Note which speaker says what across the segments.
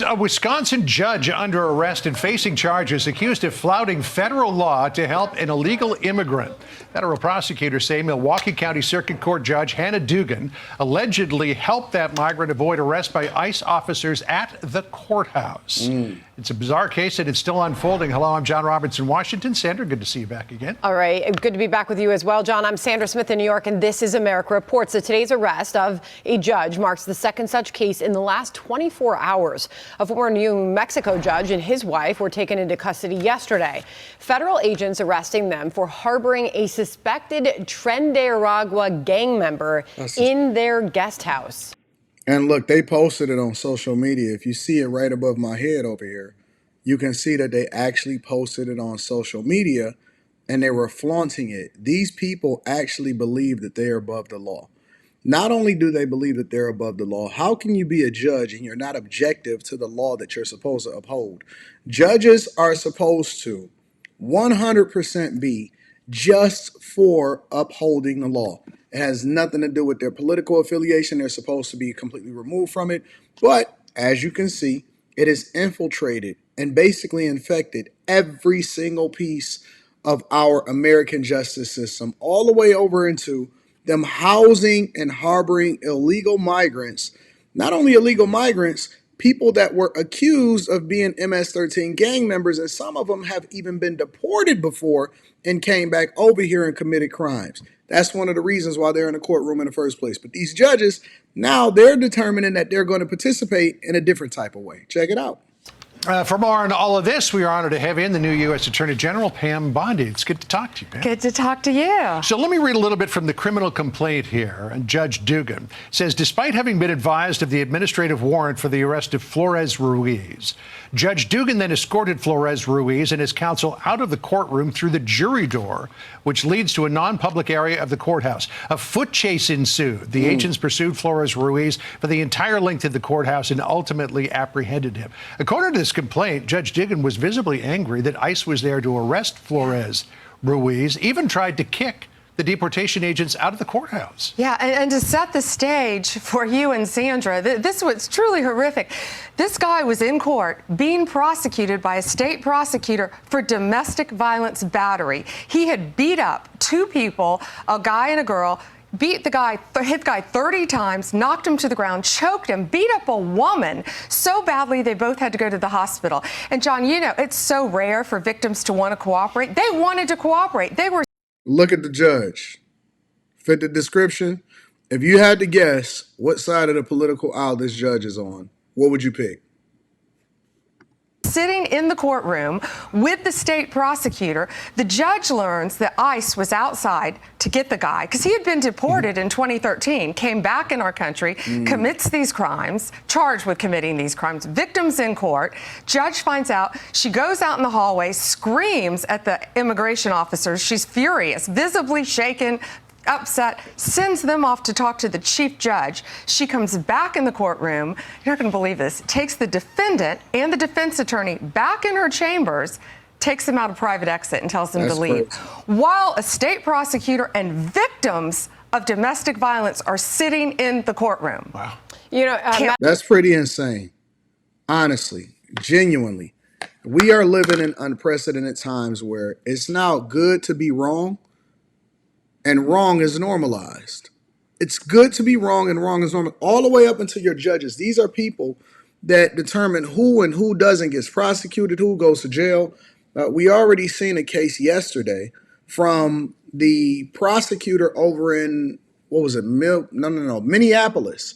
Speaker 1: A Wisconsin judge under arrest and facing charges accused of flouting federal law to help an illegal immigrant. Federal prosecutors say Milwaukee County Circuit Court Judge Hannah Dugan allegedly helped that migrant avoid arrest by ICE officers at the courthouse. It's a bizarre case and it's still unfolding. Hello, I'm John Roberts in Washington. Sandra, good to see you back again.
Speaker 2: All right, good to be back with you as well, John. I'm Sandra Smith in New York, and this is America Reports. That today's arrest of a judge marks the second such case in the last 24 hours. A former New Mexico judge and his wife were taken into custody yesterday. Federal agents arresting them for harboring a suspected Tren de Aragua gang member in their guest house.
Speaker 3: And look, they posted it on social media. If you see it right above my head over here, you can see that they actually posted it on social media and they were flaunting it. These people actually believe that they are above the law. Not only do they believe that they're above the law, how can you be a judge and you're not objective to the law that you're supposed to uphold? Judges are supposed to 100% be just for upholding the law. It has nothing to do with their political affiliation. They're supposed to be completely removed from it. But as you can see, it has infiltrated and basically infected every single piece of our American justice system, all the way over into them housing and harboring illegal migrants. Not only illegal migrants, people that were accused of being MS-13 gang members, and some of them have even been deported before and came back over here and committed crimes. That's one of the reasons why they're in the courtroom in the first place. But these judges, now they're determining that they're going to participate in a different type of way. Check it out.
Speaker 1: For more on all of this, we are honored to have in the new U.S. Attorney General, Pam Bondi. It's good to talk to you, Pam.
Speaker 4: Good to talk to you.
Speaker 1: So let me read a little bit from the criminal complaint here. And Judge Dugan says, despite having been advised of the administrative warrant for the arrest of Flores Ruiz, Judge Dugan then escorted Flores Ruiz and his counsel out of the courtroom through the jury door, which leads to a non-public area of the courthouse. A foot chase ensued. The agents pursued Flores Ruiz for the entire length of the courthouse and ultimately apprehended him. According to this complaint, Judge Dugan was visibly angry that ICE was there to arrest Flores Ruiz, even tried to kick the deportation agents out of the courthouse.
Speaker 4: Yeah, and to set the stage for you and Sandra, this was truly horrific. This guy was in court being prosecuted by a state prosecutor for domestic violence battery. He had beat up two people, a guy and a girl, beat the guy, hit the guy 30 times, knocked him to the ground, choked him, beat up a woman so badly they both had to go to the hospital. And John, you know, it's so rare for victims to want to cooperate. They wanted to cooperate. They were.
Speaker 3: Look at the judge. Fit the description. If you had to guess what side of the political aisle this judge is on, what would you pick?
Speaker 4: Sitting in the courtroom with the state prosecutor, the judge learns that ICE was outside to get the guy because he had been deported in 2013, came back in our country, commits these crimes, charged with committing these crimes, victims in court. Judge finds out. She goes out in the hallway, screams at the immigration officers. She's furious, visibly shaken, upset, sends them off to talk to the chief judge. She comes back in the courtroom. You're not going to believe this. Takes the defendant and the defense attorney back in her chambers, takes them out a private exit and tells them to leave.
Speaker 3: Crazy.
Speaker 4: While a state prosecutor and victims of domestic violence are sitting in the courtroom.
Speaker 1: Wow.
Speaker 2: You know,
Speaker 3: That's pretty insane. Honestly, genuinely. We are living in unprecedented times where it's now good to be wrong, and wrong is normalized. It's good to be wrong and wrong is normal, all the way up until your judges. These are people that determine who and who doesn't get prosecuted, who goes to jail. We already seen a case yesterday from the prosecutor over in, what was it, Minneapolis.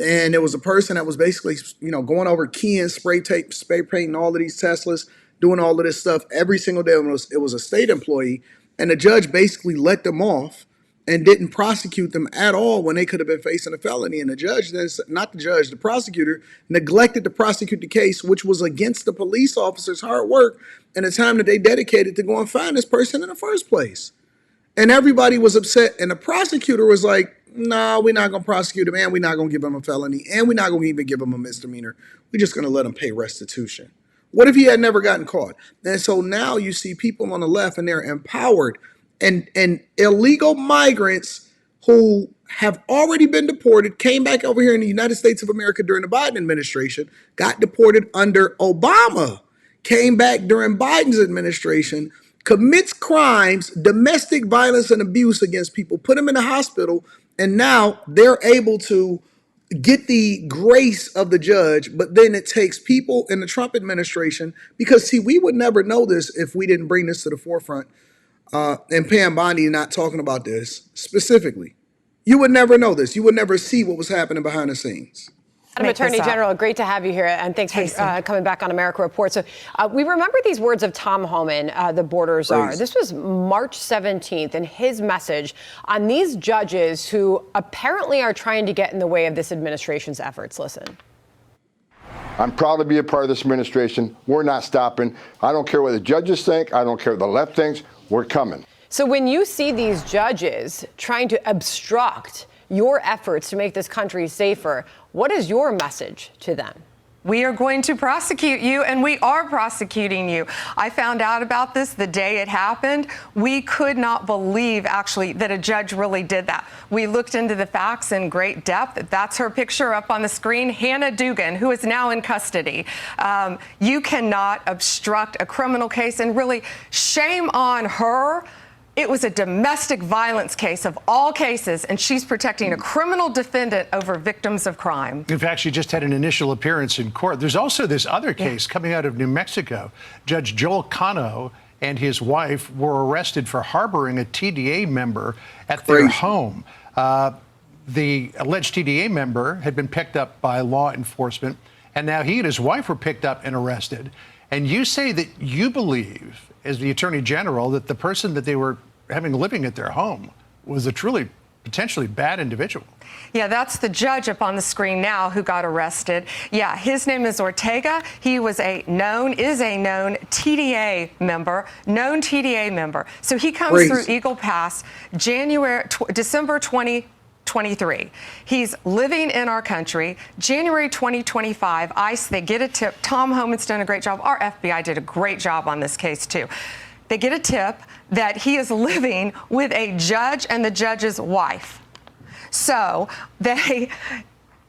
Speaker 3: And it was a person that was basically, going over keying, spray painting all of these Teslas, doing all of this stuff every single day. It was a state employee. And the judge basically let them off and didn't prosecute them at all when they could have been facing a felony. And the judge, the prosecutor, neglected to prosecute the case, which was against the police officer's hard work and the time that they dedicated to go and find this person in the first place. And everybody was upset. And the prosecutor was like, no, we're not going to prosecute him, and we're not going to give him a felony, and we're not going to even give him a misdemeanor. We're just going to let him pay restitution. What if he had never gotten caught? And so now you see people on the left, and they're empowered, and illegal migrants who have already been deported, came back over here in the United States of America during the Biden administration, got deported under Obama, came back during Biden's administration, commits crimes, domestic violence and abuse against people, put them in the hospital, and now they're able to get the grace of the judge. But then it takes people in the Trump administration, because see, we would never know this if we didn't bring this to the forefront, and Pam Bondi not talking about this specifically. You would never know this. You would never see what was happening behind the scenes.
Speaker 2: Madam Attorney General, great to have you here, and thanks for coming back on America Report. So we remember these words of Tom Homan, the border czar. This was March 17th, and his message on these judges who apparently are trying to get in the way of this administration's efforts. Listen.
Speaker 5: I'm proud to be a part of this administration. We're not stopping. I don't care what the judges think. I don't care what the left thinks. We're coming.
Speaker 2: So when you see these judges trying to obstruct your efforts to make this country safer, what is your message to them?
Speaker 4: We are going to prosecute you, and we are prosecuting you. I found out about this the day it happened. We could not believe, actually, that a judge really did that. We looked into the facts in great depth. That's her picture up on the screen, Hannah Dugan, who is now in custody. You cannot obstruct a criminal case, and really, shame on her. It was a domestic violence case of all cases, and she's protecting a criminal defendant over victims of crime.
Speaker 1: In fact, she just had an initial appearance in court. There's also this other case coming out of New Mexico. Judge Joel Cano and his wife were arrested for harboring a TDA member at their home. The alleged TDA member had been picked up by law enforcement, and now he and his wife were picked up and arrested. And you say that you believe, as the Attorney General, that the person that they were having living at their home was a truly potentially bad individual.
Speaker 4: Yeah, that's the judge up on the screen now who got arrested. Yeah, his name is Ortega. He was is a known TDA member, So he comes through Eagle Pass December 2023. He's living in our country. January 2025, ICE, they get a tip. Tom Homan's done a great job. Our FBI did a great job on this case, too. They get a tip that he is living with a judge and the judge's wife. So they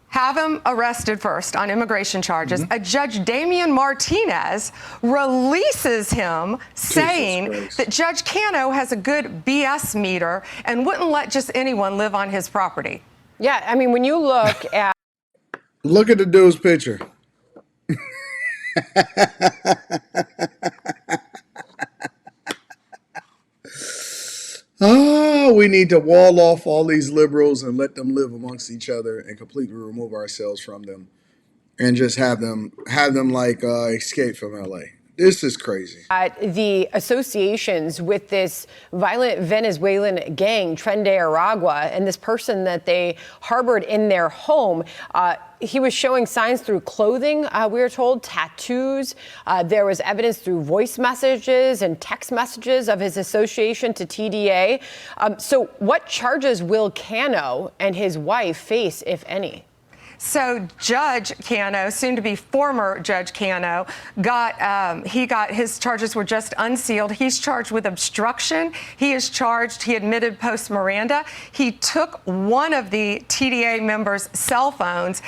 Speaker 4: have him arrested first on immigration charges. A Judge Damian Martinez releases him, saying that Judge Cano has a good BS meter and wouldn't let just anyone live on his property.
Speaker 2: Yeah, I mean, when you look at...
Speaker 3: Look at the dude's picture. Oh, we need to wall off all these liberals and let them live amongst each other and completely remove ourselves from them and just have them like escape from LA. This is crazy.
Speaker 2: The associations with this violent Venezuelan gang, Tren de Aragua, and this person that they harbored in their home, he was showing signs through clothing, we were told, tattoos. There was evidence through voice messages and text messages of his association to TDA. So what charges will Cano and his wife face, if any?
Speaker 4: So Judge Cano, soon to be former Judge Cano, got his charges were just unsealed. He's charged with obstruction. He admitted post Miranda. He took one of the TDA members' cell phones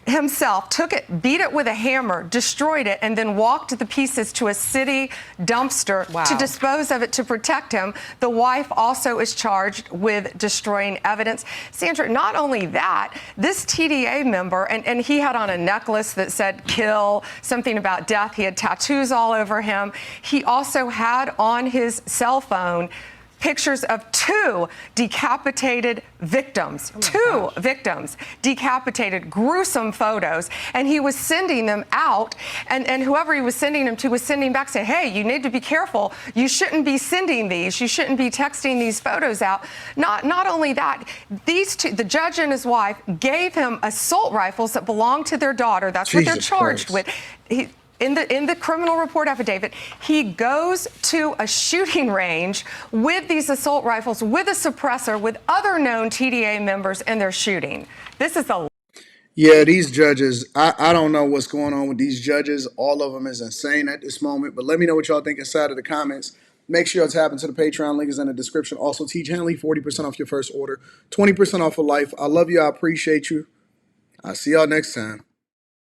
Speaker 4: himself, took it, beat it with a hammer, destroyed it, and then walked the pieces to a city dumpster to dispose of it to protect him. The wife also is charged with destroying evidence. Sandra, not only that, this TDA member, and he had on a necklace that said kill, something about death. He had tattoos all over him. He also had on his cell phone pictures of two decapitated victims, decapitated, gruesome photos, and he was sending them out, and whoever he was sending them to was sending back saying, hey, you need to be careful. You shouldn't be sending these. You shouldn't be texting these photos out. Not only that, these two, the judge and his wife, gave him assault rifles that belonged to their daughter. That's what they're charged with. In the criminal report affidavit, he goes to a shooting range with these assault rifles, with a suppressor, with other known TDA members, and they're shooting. This is a...
Speaker 3: Yeah, these judges, I don't know what's going on with these judges. All of them is insane at this moment. But let me know what y'all think inside of the comments. Make sure y'all tap into the Patreon. Link is in the description. Also, Teach Henley, 40% off your first order, 20% off of life. I love you. I appreciate you. I'll see y'all next time.